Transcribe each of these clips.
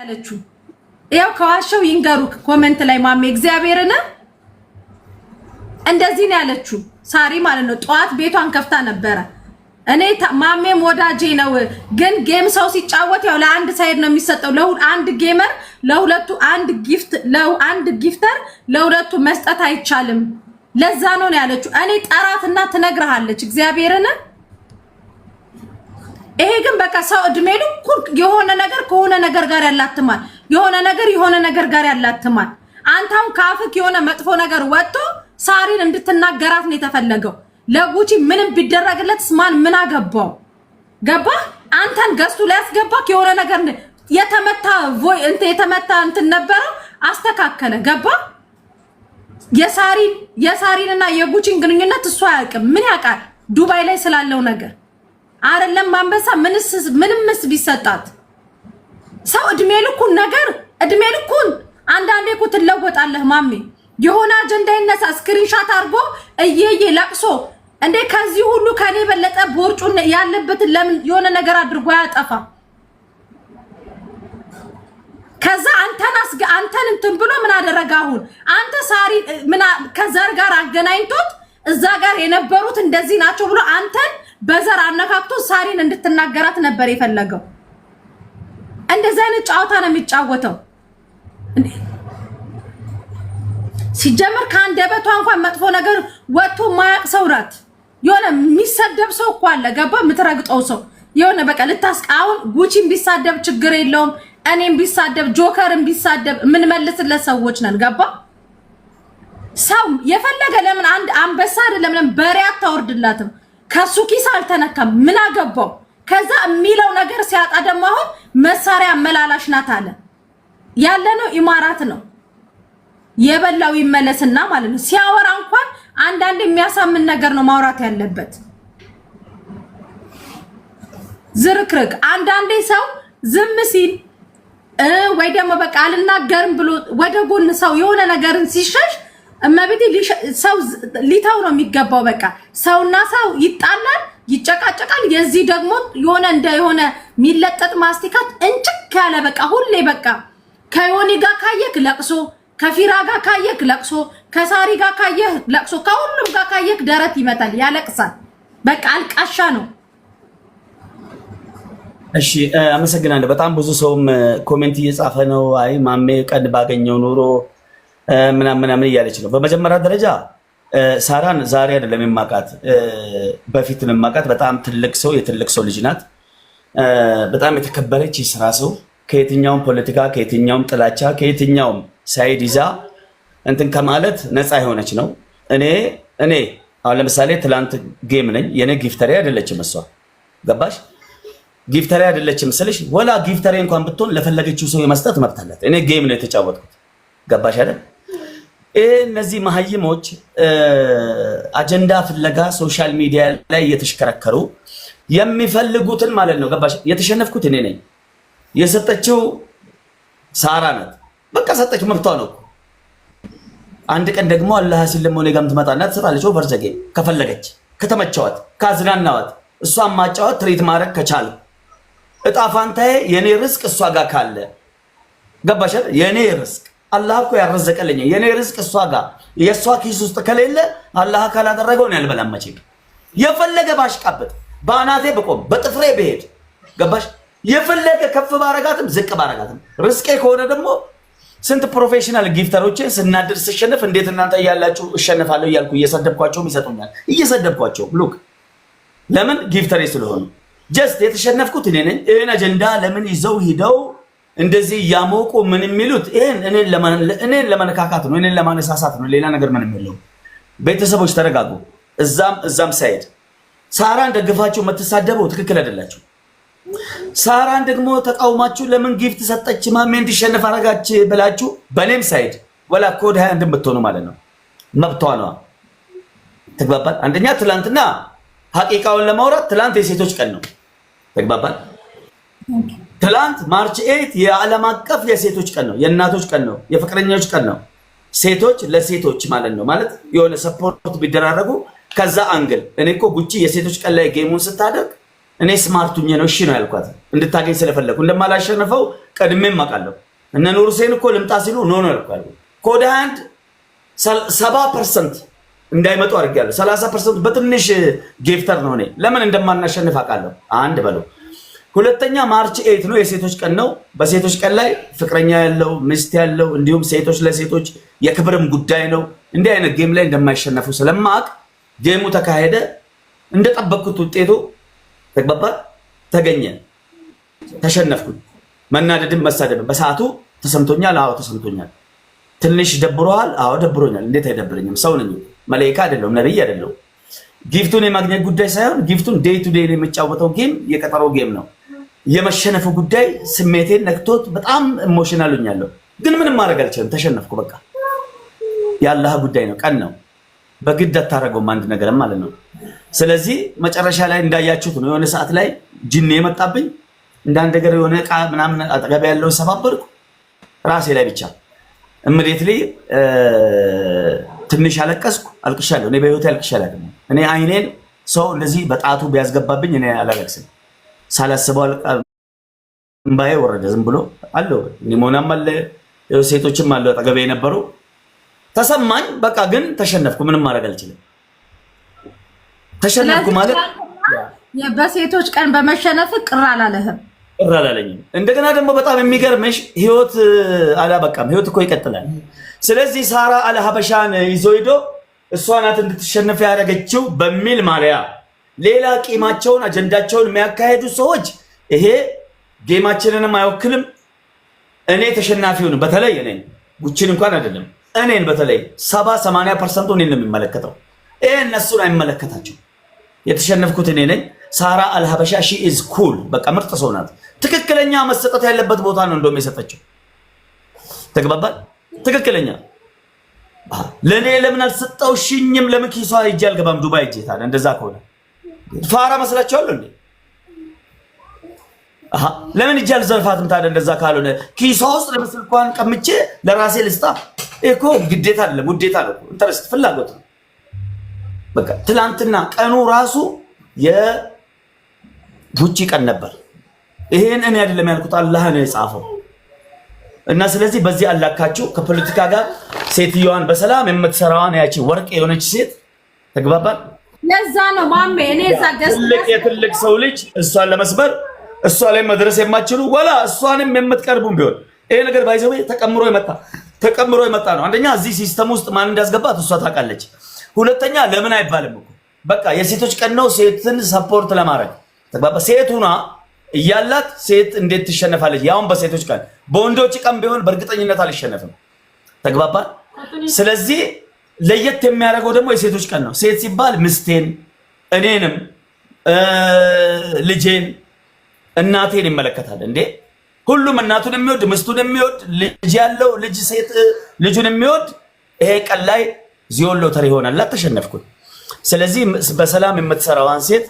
ያለችው ያው ከዋሻው ይንገሩክ ኮሜንት ላይ ማሜ እግዚአብሔርን እንደዚህ ነው ያለችው ሳሪ ማለት ነው። ጠዋት ቤቷን ከፍታ ነበረ። እኔ ማሜም ወዳጄ ነው፣ ግን ጌም ሰው ሲጫወት ያው ለአንድ ሳይድ ነው የሚሰጠው። ለአንድ ጌመር ለሁለቱ አንድ ጊፍተር ለሁለቱ መስጠት አይቻልም። ለዛ ነው ያለችው። እኔ ጠራትና ትነግርሃለች እግዚአብሔርን። ይሄ ግን በቃ ሰው እድሜ ልኩ የሆነ ነገር ከሆነ ነገር ጋር ያላትማል፣ የሆነ ነገር ጋር ያላትማል። አንተም ካፍክ የሆነ መጥፎ ነገር ወጥቶ ሳሪን እንድትናገራት ነው የተፈለገው። ለጉቺ ምንም ቢደረግለት ማን ምን አገባው? ገባ? አንተን ገዝቱ ላይ ያስገባክ የሆነ ነገር የተመታ እንትን ነበረ አስተካከለ። ገባ? የሳሪንና የጉቺን ግንኙነት እሱ አያውቅም። ምን ያውቃል? ዱባይ ላይ ስላለው ነገር አይደለም። አንበሳ ምንምስ ቢሰጣት ሰው እድሜ ልኩን አንዳንዴ እኮ ትለወጣለህ ማሜ። የሆነ አጀንዳ ይነሳ ስክሪንሻት አድርጎ እየየ ለቅሶ እንዴ ከዚህ ሁሉ ከኔ በለጠ ቦርጩን ያለበትን ለምን የሆነ ነገር አድርጎ ያጠፋ? ከዛ አንተን እንትን ብሎ ምን አደረገ? አሁን አንተ ሳሪ ከዘር ጋር አገናኝቶት እዛ ጋር የነበሩት እንደዚህ ናቸው ብሎ አንተን በዘር አነካክቶ ሳሪን እንድትናገራት ነበር የፈለገው። እንደዚህ አይነት ጨዋታ ነው የሚጫወተው። ሲጀመር ከአንደበቷ እንኳን መጥፎ ነገር ወጥቶ ማያቅ ሰው ናት። የሆነ የሚሰደብ ሰው እኮ አለ። ገባ? የምትረግጠው ሰው የሆነ በቃ አሁን ጉቺን ቢሳደብ ችግር የለውም፣ እኔም ቢሳደብ ጆከርን ቢሳደብ ምን መልስለት ሰዎች ነን። ገባ? ሰው የፈለገ ለምን አንድ አንበሳ አይደለም ለምን በሬ አታወርድላትም? ከሱ ኪስ አልተነካም። ምን አገባው? ከዛ የሚለው ነገር ሲያጣ ደግሞ አሁን መሳሪያ አመላላሽ ናት አለ። ያለነው ኢማራት ነው። የበላው ይመለስና ማለት ነው። ሲያወራ እንኳን አንዳንድ የሚያሳምን ነገር ነው ማውራት ያለበት። ዝርክርክ አንዳንዴ ሰው ዝም ሲል ወይ ደግሞ በቃ አልናገርም ብሎ ወደ ጎን ሰው የሆነ ነገርን ሲሸሽ እመቤቴ ሰው ሊታው ነው የሚገባው። በቃ ሰውና ሰው ይጣላል፣ ይጨቃጨቃል። የዚህ ደግሞ የሆነ ሚለጠጥ ማስቲካት እንጭክ ያለ በቃ ሁሌ በቃ ከዮኒ ጋር ካየክ ለቅሶ፣ ከፊራ ጋር ካየክ ለቅሶ፣ ከሳሪ ጋር ካየክ ለቅሶ፣ ከሁሉም ጋር ካየክ ደረት ይመታል፣ ያለቅሳል። በቃ አልቃሻ ነው። እሺ አመሰግናለሁ። በጣም ብዙ ሰውም ኮሜንት እየጻፈ ነው። አይ ማሜ ቀን ባገኘው ኑሮ ምናምን እያለች ነው። በመጀመሪያ ደረጃ ሳራን ዛሬ አይደለም የማውቃት፣ በፊት ነው የማውቃት። በጣም ትልቅ ሰው የትልቅ ሰው ልጅ ናት። በጣም የተከበረች የስራ ሰው፣ ከየትኛውም ፖለቲካ፣ ከየትኛውም ጥላቻ፣ ከየትኛውም ሳይድ ይዛ እንትን ከማለት ነፃ የሆነች ነው። እኔ አሁን ለምሳሌ ትላንት ጌም ነኝ፣ የኔ ጊፍተሪ አይደለችም እሷ። ገባሽ? ጊፍተሪ አይደለችም ስልሽ ወላ ጊፍተሪ እንኳን ብትሆን ለፈለገችው ሰው የመስጠት መብት አላት። እኔ ጌም ነው የተጫወትኩት። ገባሽ አይደል? እነዚህ መሀይሞች አጀንዳ ፍለጋ ሶሻል ሚዲያ ላይ እየተሽከረከሩ የሚፈልጉትን ማለት ነው። ገባሽ? የተሸነፍኩት እኔ ነኝ። የሰጠችው ሳራ ናት። በቃ ሰጠች፣ መብቷ ነው። አንድ ቀን ደግሞ አላህ ሲል ደግሞ እኔ ጋርም ትመጣና ትሰጣለች። ኦቨርዘጌ ከፈለገች ከተመቸዋት ካዝናናዋት እሷን ማጫወት ትሪት ማድረግ ከቻለ እጣ ፋንታዬ የኔ ርስቅ እሷ ጋር ካለ ገባሽ አይደል? የኔ ርስቅ አላህ እኮ ያረዘቀልኝ የኔ ርስቅ እሷ ጋር የሷ ኪስ ውስጥ ከሌለ አላህ ካላደረገው ነው ያልበላም። መቼ የፈለገ ባሽቃበጥ በአናቴ በቆም በጥፍሬ በሄድ ገባሽ? የፈለገ ከፍ ባረጋትም ዝቅ ባረጋትም ርስቄ ከሆነ ደግሞ ስንት ፕሮፌሽናል ጊፍተሮችን ስናድር ስሸነፍ እንዴት እናንተ እያላችሁ እሸነፋለሁ እያልኩ እየሰደብኳቸውም ይሰጡኛል። እየሰደብኳቸው ሉክ ለምን ጊፍተሬ ስለሆኑ ጀስት የተሸነፍኩት እኔ ነኝ። ይሄን አጀንዳ ለምን ይዘው ሂደው እንደዚህ ያሞቁ ምን የሚሉት እኔን ለመነካካት ነው፣ እኔን ለማነሳሳት ነው። ሌላ ነገር ምንም የለውም። ቤተሰቦች ተረጋጉ። እዛም ሳይድ ሳራን ደግፋችሁ የምትሳደበው ትክክል አይደላችሁ። ሳራን ደግሞ ተቃውማችሁ ለምን ጊፍት ሰጠች ማሜ እንዲሸነፍ አረጋች ብላችሁ በኔም ሳይድ ወላ ኮድ 20 እንደምትሆኑ ማለት ነው። መብቷ ነው። ተግባባል። አንደኛ ትላንትና ሐቂቃውን ለማውራት ትላንት የሴቶች ቀን ነው። ተግባባል። ትላንት ማርች 8 የዓለም አቀፍ የሴቶች ቀን ነው፣ የእናቶች ቀን ነው፣ የፍቅረኞች ቀን ነው። ሴቶች ለሴቶች ማለት ነው። ማለት የሆነ ሰፖርት ቢደራረጉ ከዛ አንግል እኔ እኮ ጉቺ የሴቶች ቀን ላይ ጌሙን ስታደርግ እኔ ስማርቱኝ ነው እሺ ነው ያልኳት እንድታገኝ ስለፈለኩ እንደማላሸነፈው ቀድሜም አውቃለሁ። እነ ኑር ሁሴን እኮ ልምጣ ሲሉ ኖ ነው ያልኳት። ኮድ 1 70% እንዳይመጡ አድርጌያለሁ። 30% በትንሽ ጊፍተር ነው። እኔ ለምን እንደማናሸንፍ አውቃለሁ። አንድ በለው። ሁለተኛ ማርች 8 ነው የሴቶች ቀን ነው። በሴቶች ቀን ላይ ፍቅረኛ ያለው ሚስት ያለው እንዲሁም ሴቶች ለሴቶች የክብርም ጉዳይ ነው። እንዲህ አይነት ጌም ላይ እንደማይሸነፉ ስለማቅ ጌሙ ተካሄደ። እንደጠበቅኩት ውጤቱ ተገኘ። ተሸነፍኩኝ። መናደድም መሳደብም በሰዓቱ ተሰምቶኛል። አዎ ተሰምቶኛል። ትንሽ ደብሮሃል? አዎ ደብሮኛል። እንዴት አይደብረኝም? ሰው ነኝ። መላእክት አይደለም፣ ነብይ አይደለም። ጊፍቱን የማግኘት ጉዳይ ሳይሆን ጊፍቱን ዴይ ቱ ዴይ የምጫወተው ጌም የቀጠሮ ጌም ነው። የመሸነፉ ጉዳይ ስሜቴን ነክቶት በጣም ኢሞሽናል ሆኛለሁ። ግን ምንም ማድረግ አልችልም። ተሸነፍኩ። በቃ ያላህ ጉዳይ ነው። ቀን ነው። በግድ አታረገውም አንድ ነገር ማለት ነው። ስለዚህ መጨረሻ ላይ እንዳያችሁት ነው። የሆነ ሰዓት ላይ ጅን የመጣብኝ እንዳንድ ነገር የሆነ ዕቃ ምናምን አጠገብ ያለው ሰባበርኩ ራሴ ላይ ብቻ ኢሚዲየትሊ ትንሽ አለቀስኩ። አልቅሻለሁ። እኔ በህይወቴ አልቅሻለሁ። እኔ አይኔን ሰው እንደዚህ በጣቱ ቢያስገባብኝ እኔ አላለቅስም። ሳላስበው እምባዬ ወረደ። ዝም ብሎ አለው ሊሞናም አለ ሴቶችም አለ አጠገቤ የነበሩ ተሰማኝ። በቃ ግን ተሸነፍኩ። ምንም ማድረግ አልችልም። ተሸነፍኩ ማለት በሴቶች ቀን በመሸነፍ ቅር አላለህም? ቅር አላለኝም። እንደገና ደግሞ በጣም የሚገርምሽ ህይወት አላበቃም። ህይወት እኮ ይቀጥላል። ስለዚህ ሳራ አልሀበሻን ይዞ ሄዶ እሷ ናት እንድትሸነፍ ያደረገችው በሚል ማሊያ ሌላ ቂማቸውን አጀንዳቸውን የሚያካሄዱ ሰዎች ይሄ ጌማችንንም አይወክልም። እኔ ተሸናፊውን በተለይ እኔ ጉቺን እንኳን አይደለም እኔን በተለይ 70-80% እኔን ነው የሚመለከተው። ይሄ እነሱን አይመለከታቸው። የተሸነፍኩት እኔ ነኝ። ሳራ አልሀበሻ ሺ ኢዝ ኩል በቃ ምርጥ ሰው ናት። ትክክለኛ መሰጠት ያለበት ቦታ ነው እንደውም የሰጠችው። ተግባባል። ትክክለኛ ለኔ ለምን አልሰጠውሽኝም? ለምን ኪሷ ሂጅ አልገባም? ዱባይ ሂጅ ታዲያ እንደዛ ከሆነ ፋራ መስላችኋለሁ እንዴ? ለምን ሂጅ አልዘርፋትም ታዲያ እንደዛ ካልሆነ? ኪሷ ውስጥ ለምስልኳን ቀምቼ ለራሴ ልስጣ እኮ ግዴታ አይደለም፣ ውዴታ ነው። ኢንተረስት ፍላጎት ነው። በቃ ትላንትና ቀኑ ራሱ የጉቺ ቀን ነበር። ይሄን እኔ አይደለም ያልኩት አላህ ነው የጻፈው። እና ስለዚህ በዚህ አላካችሁ ከፖለቲካ ጋር ሴትዮዋን በሰላም የምትሰራዋን ያቺ ወርቅ የሆነች ሴት ተግባባል። ለዛ ነው ማሜ እኔ የትልቅ ሰው ልጅ እሷን ለመስበር እሷ ላይ መድረስ የማትችሉ ወላ እሷንም የምትቀርቡም ቢሆን ይሄ ነገር ባይዘው ተቀምሮ የመጣ ነው። አንደኛ እዚህ ሲስተም ውስጥ ማን እንዳስገባት እሷ ታውቃለች። ሁለተኛ ለምን አይባልም እኮ በቃ የሴቶች ቀን ነው። ሴትን ሰፖርት ለማድረግ ተግባባ። ሴቱና እያላት ሴት እንዴት ትሸነፋለች? ያውን በሴቶች ቀን በወንዶች ቀን ቢሆን በእርግጠኝነት አልሸነፍም። ተግባባ። ስለዚህ ለየት የሚያደርገው ደግሞ የሴቶች ቀን ነው። ሴት ሲባል ምስቴን፣ እኔንም፣ ልጄን፣ እናቴን ይመለከታል እንዴ። ሁሉም እናቱን የሚወድ ምስቱን የሚወድ ልጅ ያለው ልጅ ሴት ልጁን የሚወድ ይሄ ቀን ላይ ዚዮን ሎተሪ ይሆናል። ተሸነፍኩኝ። ስለዚህ በሰላም የምትሰራዋን ሴት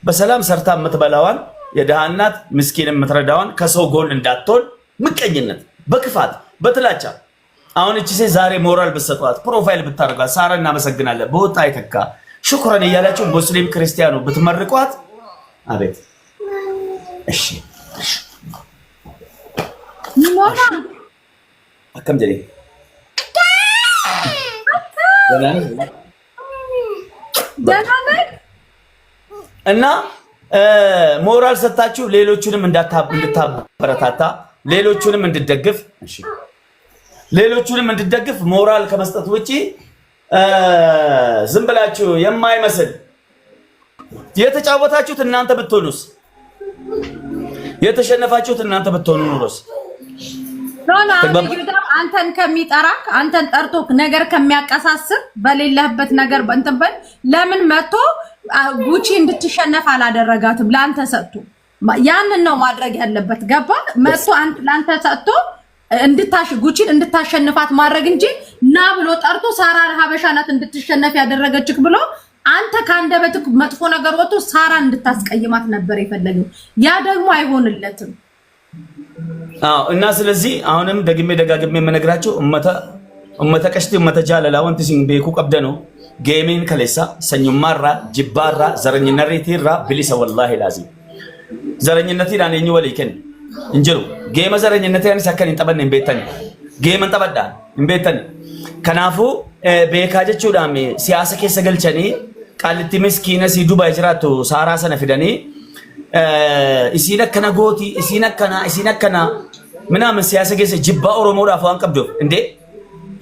በሰላም ሰርታ የምትበላዋን የደሃ እናት ምስኪን የምትረዳዋን ከሰው ጎን እንዳትሆን ምቀኝነት፣ በክፋት በጥላቻ አሁን እቺ ሴት ዛሬ ሞራል ብትሰጧት ፕሮፋይል ብታረጋት ሳራ እናመሰግናለን በወጣ አይተካ ሽኩራን እያላችሁ ሙስሊም ክርስቲያኑ ብትመርቋት አቤት እሺ ሞራ አከም ጀሪ እና ሞራል ሰጣችሁ ሌሎቹንም እንድታበረታታ ሌሎቹንም እንድትደግፍ እሺ ሌሎቹንም እንድትደግፍ ሞራል ከመስጠት ውጪ ዝም ብላችሁ የማይመስል የተጫወታችሁት እናንተ ብትሆኑስ የተሸነፋችሁት እናንተ ብትሆኑ ኑሮስ አንተን ከሚጠራክ አንተን ጠርቶ ነገር ከሚያቀሳስር በሌለህበት ነገር በእንተበል ለምን መጥቶ ጉቺ እንድትሸነፍ አላደረጋትም? ላንተ ሰጥቶ ያንን ነው ማድረግ ያለበት። ገባ መጥቶ ላንተ ሰጥቶ ጉቺን እንድታሸንፋት ማድረግ እንጂ ና ብሎ ጠርቶ ሳራ ሀበሻ ናት እንድትሸነፍ ያደረገችክ ብሎ አንተ ካንደበትክ መጥፎ ነገር ወጥቶ ሳራ እንድታስቀይማት ነበር የፈለገው። ያ ደግሞ አይሆንለትም። እና ስለዚህ አሁንም ደግሜ ደጋግሜ የምነግራችሁ ኡመተ ቀሽቲ ኡመተ ጃለላ ወንቲ ሲን ቤኩ ቀብደኑ ጌሚን ከሌሳ ሰኙማራ ጅባራ ዘረኝነሪቲራ ብሊሰ ወላሂ ላዚ ዘረኝነቲ ዳንየኝ ወለይከን እንጀሩ ጌመ ዘረኝነቲ ያን ሰከን እንጠበን እንቤተን ጌመ እንጠበዳ እንቤተን ከናፉ ቤካ ጀቹዳም ሲያሰ ከሰ ገልቸኒ ቃልቲ መስኪነ ሲዱባ ይጅራቱ ሳራ ሰነ ፍደኒ ኢሲነከና ጎቲ ኢሲነከና ምናምን ሲያሰ ገሰ ጅባ ኦሮሞ ዳፋ አንቀብዶ እንዴ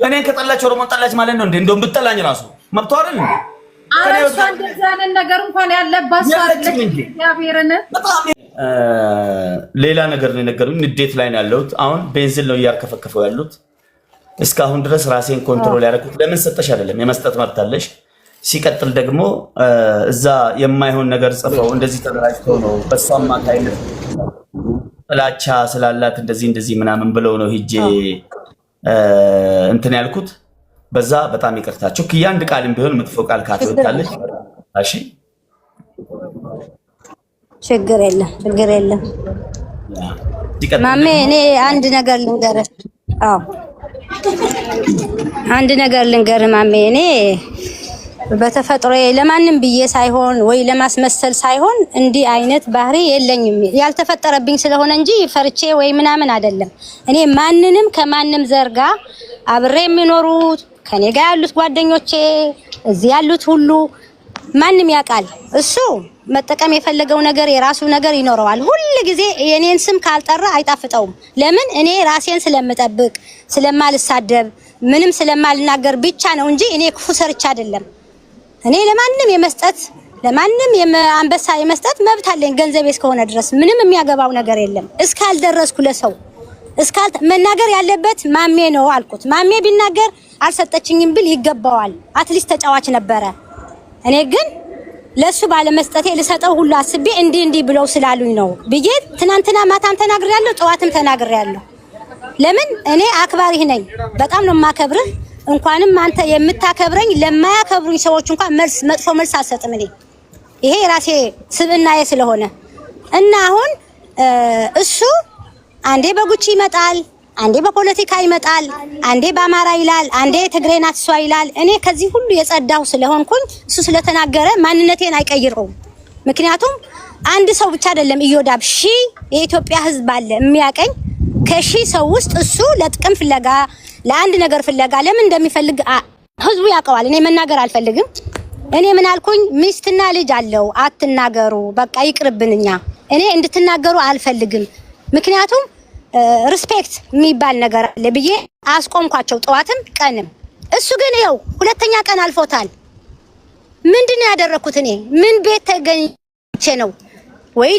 እኔን ከጠላች ኦሮሞን ጠላች ማለት ነው እንዴ እንደውም ብጠላኝ ራሱ መብቷ አይደል እንዴ አረሷ እንደዛነን ነገር እንኳን ያለባት ሳርለች ያብየረነ ሌላ ነገር ነው ነገሩኝ ንዴት ላይ ነው ያለሁት አሁን ቤንዚን ነው ያርከፈከፈው ያሉት እስካሁን ድረስ ራሴን ኮንትሮል ያደረኩት ለምን ሰጠሽ አይደለም የመስጠት መብት አለሽ ሲቀጥል ደግሞ እዛ የማይሆን ነገር ጽፈው እንደዚህ ተደራጅተው ነው በሷማ ታይነት ጥላቻ ስላላት እንደዚህ ምናምን ብለው ነው ሂጄ እንትን ያልኩት በዛ በጣም ይቅርታችሁ ከያንድ ቃልም ቢሆን መጥፎ ቃል ካትወጣለሽ እሺ ችግር የለም ማሜ እኔ አንድ ነገር ልንገርህ አንድ ነገር ልንገርህ ማሜ እኔ በተፈጥሮ ለማንም ብዬ ሳይሆን ወይ ለማስመሰል ሳይሆን እንዲ አይነት ባህሪ የለኝም ያልተፈጠረብኝ ስለሆነ እንጂ ፈርቼ ወይ ምናምን አይደለም እኔ ማንንም ከማንም ዘርጋ አብሬ የሚኖሩት ከኔ ጋር ያሉት ጓደኞቼ እዚህ ያሉት ሁሉ ማንንም ያቃል እሱ መጠቀም የፈለገው ነገር የራሱ ነገር ይኖረዋል ሁሉ ጊዜ የኔን ስም ካልጠራ አይጣፍጠውም ለምን እኔ ራሴን ስለምጠብቅ ስለማልሳደብ ምንም ስለማልናገር ብቻ ነው እንጂ እኔ ክፉ ሰርቻ አይደለም እኔ ለማንም የመስጠት ለማንም አንበሳ የመስጠት መብት አለኝ ገንዘብ እስከሆነ ድረስ ምንም የሚያገባው ነገር የለም እስካልደረስኩ ለሰው መናገር ያለበት ማሜ ነው አልኩት ማሜ ቢናገር አልሰጠችኝም ብል ይገባዋል አትሊስት ተጫዋች ነበረ እኔ ግን ለሱ ባለ መስጠቴ ልሰጠው ሁሉ አስቤ እንዲ ብለው ስላሉኝ ነው ብዬ ትናንትና ማታም ተናግሬያለሁ ጠዋትም ተናግሬያለሁ ለምን እኔ አክባሪህ ነኝ በጣም ነው ማከብርህ እንኳንም አንተ የምታከብረኝ ለማያከብሩኝ ሰዎች እንኳን መጥፎ መልስ አልሰጥም እኔ ይሄ ራሴ ስብናዬ ስለሆነ እና አሁን እሱ አንዴ በጉቺ ይመጣል አንዴ በፖለቲካ ይመጣል አንዴ በአማራ ይላል አንዴ ትግሬናት ሷ ይላል እኔ ከዚህ ሁሉ የጸዳው ስለሆንኩኝ እሱ ስለተናገረ ማንነቴን አይቀይረውም ምክንያቱም አንድ ሰው ብቻ አይደለም እዮዳብ ሺ የኢትዮጵያ ህዝብ አለ የሚያቀኝ ከሺ ሰው ውስጥ እሱ ለጥቅም ፍለጋ ለአንድ ነገር ፍለጋ ለምን እንደሚፈልግ ህዝቡ ያውቀዋል እኔ መናገር አልፈልግም እኔ ምን አልኩኝ ሚስትና ልጅ አለው አትናገሩ በቃ ይቅርብንኛ እኔ እንድትናገሩ አልፈልግም ምክንያቱም ሪስፔክት የሚባል ነገር አለ ብዬ አስቆምኳቸው ጠዋትም ቀንም እሱ ግን ይኸው ሁለተኛ ቀን አልፎታል ምንድነው ያደረኩት እኔ ምን ቤት ተገኝቼ ነው ወይ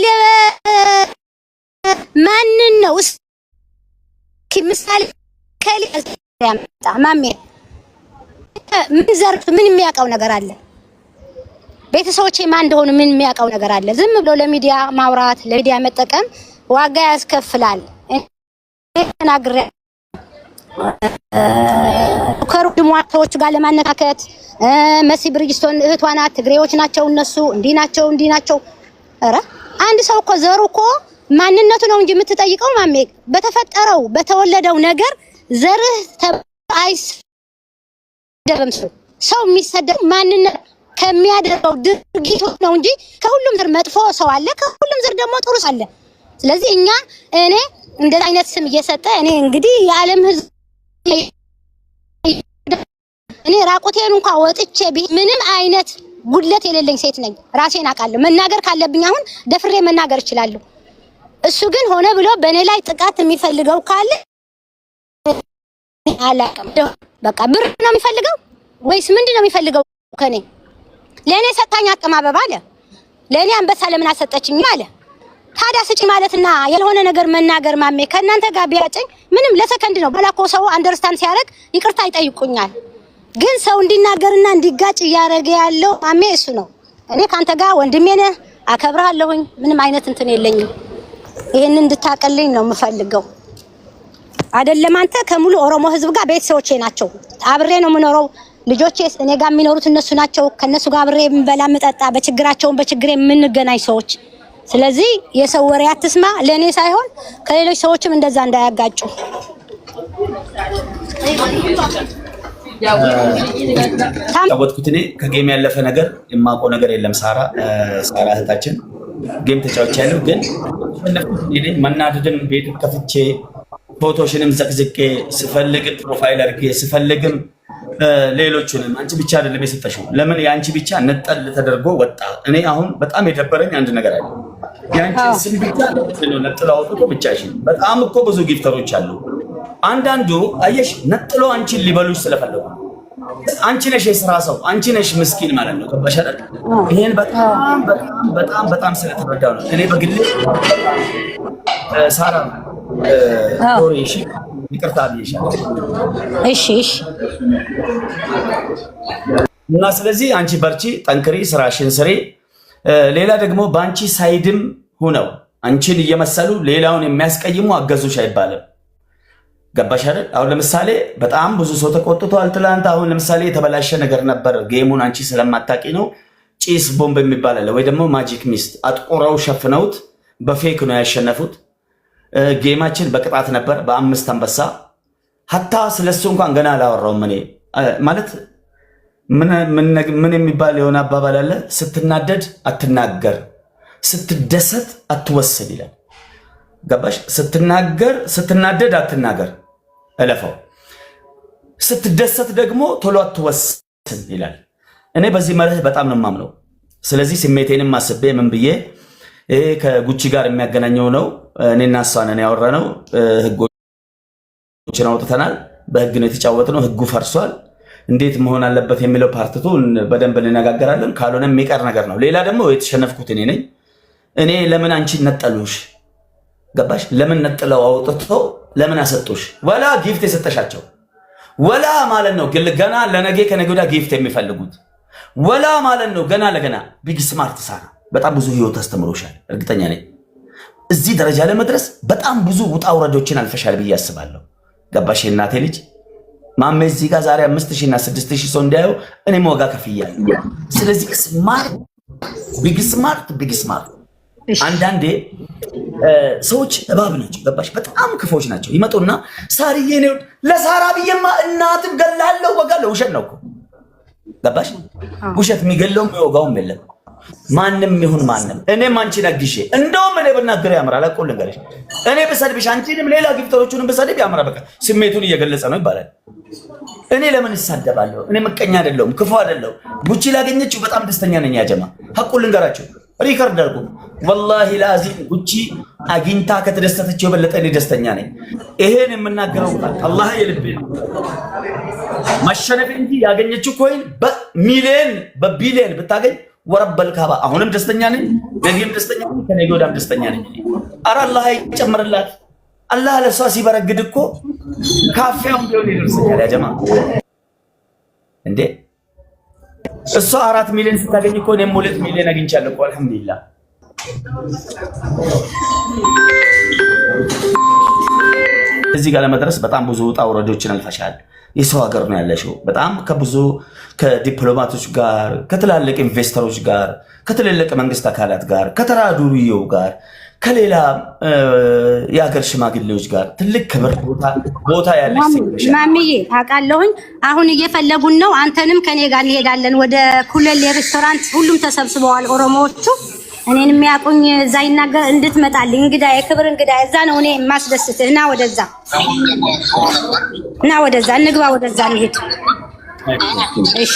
ማንን ነው ምሳሌ ከሊ ያመጣ ማሜ ምን ዘርፍ ምን የሚያውቀው ነገር አለ ቤተሰቦቼ ማን እንደሆኑ ምን የሚያውቀው ነገር አለ ዝም ብሎ ለሚዲያ ማውራት ለሚዲያ መጠቀም ዋጋ ያስከፍላል ተናግሬ ከሩድሟቶች ጋር ለማነካከት መሲ ብሪጅስቶን እህቷና ትግሬዎች ናቸው እነሱ እንዲ ናቸው አረ አንድ ሰው እኮ ዘሩ እኮ ማንነቱ ነው እንጂ የምትጠይቀው ማሜ በተፈጠረው በተወለደው ነገር ዘርህ አይስ ደምሱ ሰው የሚሰደው ማንነት ከሚያደርገው ድርጊቱ ነው እንጂ ከሁሉም ዘር መጥፎ ሰው አለ ከሁሉም ዘር ደግሞ ጥሩ ሰው አለ ስለዚህ እኔ እንደዛ አይነት ስም እየሰጠ እኔ እንግዲህ የዓለም ህዝብ እኔ ራቆቴን እንኳን ወጥቼ ምንም አይነት ጉድለት የሌለኝ ሴት ነኝ ራሴን አውቃለሁ መናገር ካለብኝ አሁን ደፍሬ መናገር እችላለሁ እሱ ግን ሆነ ብሎ በእኔ ላይ ጥቃት የሚፈልገው ካለ አላቀም በቃ ብር ነው የሚፈልገው ወይስ ምንድነው የሚፈልገው ከኔ ለኔ ሰጣኝ አቀማበብ አለ ለኔ አንበሳ ለምን አሰጠችኝ አለ ታዲያ ስጪ ማለትና የሆነ ነገር መናገር ማሜ ከናንተ ጋር ቢያጨኝ ምንም ለሰከንድ ነው በላኮ ሰው አንደርስታንድ ሲያደርግ ይቅርታ ይጠይቁኛል ግን ሰው እንዲናገርና እንዲጋጭ ያረገ ያለው ማሜ እሱ ነው እኔ ካንተ ጋር ወንድሜ ነህ አከብራለሁኝ ምንም አይነት እንትን የለኝም ይሄን እንድታቀልኝ ነው የምፈልገው አይደለም አንተ ከሙሉ ኦሮሞ ህዝብ ጋር ቤተሰቦቼ ናቸው አብሬ ነው የምኖረው ልጆቼ እኔ ጋር የሚኖሩት እነሱ ናቸው ከነሱ ጋር አብሬ የምበላ ምጠጣ በችግሬ የምንገናኝ ሰዎች ስለዚህ የሰው ወሬ አትስማ ለኔ ሳይሆን ከሌሎች ሰዎችም እንደዛ እንዳያጋጩ ታወጥኩት እኔ ከጌም ያለፈ ነገር የማቆ ነገር የለም ሳራ እህታችን ጌም ተጫውቼ ያለው ግን መናደድን ቤት ከፍቼ ፎቶሽንም ዘቅዝቄ ስፈልግ ፕሮፋይል አድርጌ ስፈልግም ሌሎቹንም አንቺ ብቻ አይደለም የሰጠሽው። ለምን የአንቺ ብቻ ነጠል ተደርጎ ወጣ? እኔ አሁን በጣም የደበረኝ አንድ ነገር አለ። የአንቺ ስም ብቻ ነጥሎ አውጥቶ ብቻሽን። በጣም እኮ ብዙ ጊፍተሮች አሉ። አንዳንዱ አየሽ ነጥሎ አንቺን ሊበሉሽ ስለፈለጉ አንቺ ነሽ የስራ ሰው፣ አንቺ ነሽ ምስኪን ማለት ነው። ገባሽ አይደል? ይሄን በጣም በጣም በጣም በጣም ስለተረዳው ነው እኔ በግሌ ሳራ ኦሬሺ ይቅርታ ብዬሻለሁ። እሺ እና ስለዚህ አንቺ በርቺ፣ ጠንክሪ፣ ስራሽን ስሪ። ሌላ ደግሞ በአንቺ ሳይድም ሆነው አንቺን እየመሰሉ ሌላውን የሚያስቀይሙ አገዙሽ አይባልም። ገባሽ አይደል? አሁን ለምሳሌ በጣም ብዙ ሰው ተቆጥቷል ትላንት። አሁን ለምሳሌ የተበላሸ ነገር ነበር። ጌሙን አንቺ ስለማታቂ ነው። ጭስ ቦምብ የሚባል አለ ወይ ደግሞ ማጂክ ሚስት አጥቁረው ሸፍነውት በፌክ ነው ያሸነፉት። ጌማችን በቅጣት ነበር በ5 አንበሳ። ሀታ ስለሱ እንኳን ገና አላወራውም እኔ ማለት ምን የሚባል የሆነ አባባል አለ። ስትናደድ አትናገር፣ ስትደሰት አትወስድ ይላል። ገባሽ? ስትናደድ አትናገር እለፈው፣ ስትደሰት ደግሞ ቶሎ አትወስን ይላል። እኔ በዚህ መርህ በጣም ነው የማምነው። ስለዚህ ስሜቴንም አስቤ ምን ብዬ ይሄ ከጉቺ ጋር የሚያገናኘው ነው። እኔና እሷ ነን ያወራነው። ህጎችን አውጥተናል። በህግ ነው የተጫወትነው። ህጉ ፈርሷል። እንዴት መሆን አለበት የሚለው ፓርቲቱ በደንብ እንነጋገራለን። ካልሆነ የሚቀር ነገር ነው። ሌላ ደግሞ የተሸነፍኩት እኔ ነኝ። እኔ ለምን አንቺ ነጠሉሽ? ገባሽ? ለምን ነጥለው አውጥተው ለምን አሰጡሽ? ወላ ጊፍት የሰጠሻቸው ወላ ማለት ነው ገና ለነገ ከነገ ወዲያ ጊፍት የሚፈልጉት ወላ ማለት ነው ገና ለገና ቢግ ስማርት ሳራ በጣም ብዙ ህይወት አስተምሮሻል። እርግጠኛ ነኝ እዚህ ደረጃ ለመድረስ በጣም ብዙ ውጣ ውረዶችን አልፈሻል ብዬ አስባለሁ። ገባሽ? የእናቴ ልጅ ማሜ እዚህ ጋር ዛሬ 5000 እና 6000 ሰው እንዲያየው እኔም ዋጋ ከፍያለሁ። ስለዚህ ስማርት ቢግ ስማርት አንዳንዴ ሰዎች እባብ ናቸው። ገባሽ? በጣም ክፎች ናቸው። ይመጡና ሳርዬ ነው ለሳራ ብዬማ እናትም ገላለሁ ወጋለሁ። ውሸት ነው እኮ ገባሽ? ውሸት የሚገለውም የሚወጋውም የለም። ማንም ይሁን ማንም እኔም አንቺን አግሼ እንደውም እኔ ብናገር ያምራል። አቆል ነገርሽ እኔ በሰድብሽ አንቺንም ሌላ ጊፍተሮቹንም በሰድብ ያምራል። በቃ ስሜቱን እየገለጸ ነው ይባላል። እኔ ለምን እሳደባለሁ? እኔ ምቀኛ አይደለሁም፣ ክፉ አይደለሁም። ጉቺ ላገኘችው በጣም ደስተኛ ነኝ። ያጀማ ሐቁን ልንገራችሁ፣ ሪከርድ አድርጉ። ወላሂ ላዚም ጉቺ አግኝታ ከተደሰተችው የበለጠ እኔ ደስተኛ ነኝ። ይሄን የምናገረው አላህ የልቤ ማሸነፍ እንጂ ያገኘችው ኮይን በቢሊየን ብታገኝ ወረበል ካባ አሁንም ደስተኛ ነኝ፣ ነገም ደስተኛ ነኝ፣ ከነገ ወዲያም ደስተኛ ነኝ። ኧረ አላህ ይጨምርላት። አላህ ለሷ ሲበረግድ እኮ ካፌውም ቢሆን ይደርሰኛል። ያ ጀማ እንዴ እሷ 4 ሚሊዮን ስታገኝ እኮ እኔም 2 ሚሊዮን አግኝቻለሁ እኮ አልሐምዱሊላህ። እዚህ ጋር ለመድረስ በጣም ብዙ ውጣ ውረዶችን አልፈሻል። የሰው ሀገር ነው ያለሽው። በጣም ከብዙ ከዲፕሎማቶች ጋር፣ ከትላልቅ ኢንቨስተሮች ጋር፣ ከትልልቅ መንግስት አካላት ጋር፣ ከተራዱሪው ጋር፣ ከሌላ የሀገር ሽማግሌዎች ጋር ትልቅ ክብር ቦታ ያለሽ ማሚዬ አውቃለሁኝ። አሁን እየፈለጉን ነው። አንተንም ከኔ ጋር እንሄዳለን ወደ ኩለሌ ሬስቶራንት። ሁሉም ተሰብስበዋል ኦሮሞዎቹ። እኔን የሚያውቁኝ እዛ ይናገር እንድትመጣልኝ እንግዳ የክብር እንግዳ እዛ ነው እኔ የማስደስትህ። እና ወደዛ እንግባ፣ ወደዛ እንሄድ። እሺ